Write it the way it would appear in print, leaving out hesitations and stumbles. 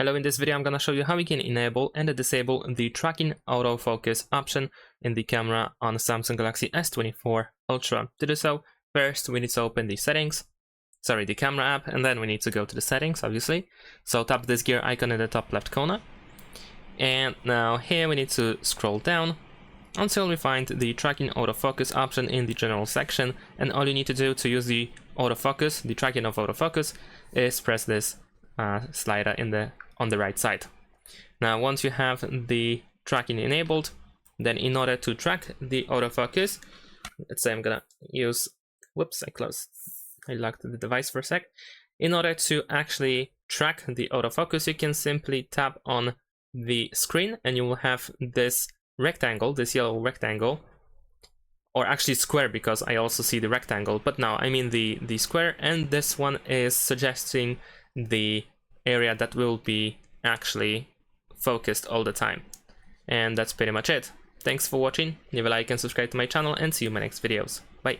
Hello, in this video I'm gonna show you how we can enable and disable the tracking autofocus option in the camera on Samsung Galaxy S24 Ultra. To do so, first we need to open the the camera app, and then we need to go to the settings, obviously. So tap this gear icon in the top left corner. And now here we need to scroll down until we find the tracking autofocus option in the general section, and all you need to do to use the autofocus, the tracking of autofocus, is press this slider on the right side. Now once you have the tracking enabled, then in order to track the autofocus, let's say I'm gonna use, whoops, I locked the device for a sec. In order to actually track the autofocus, you can simply tap on the screen and you will have this rectangle, this yellow rectangle, or actually square, because I also see the rectangle, but now I mean the square, and this one is suggesting the area that will be actually focused all the time. And that's pretty much it. Thanks for watching, leave a like and subscribe to my channel, and see you in my next videos. Bye.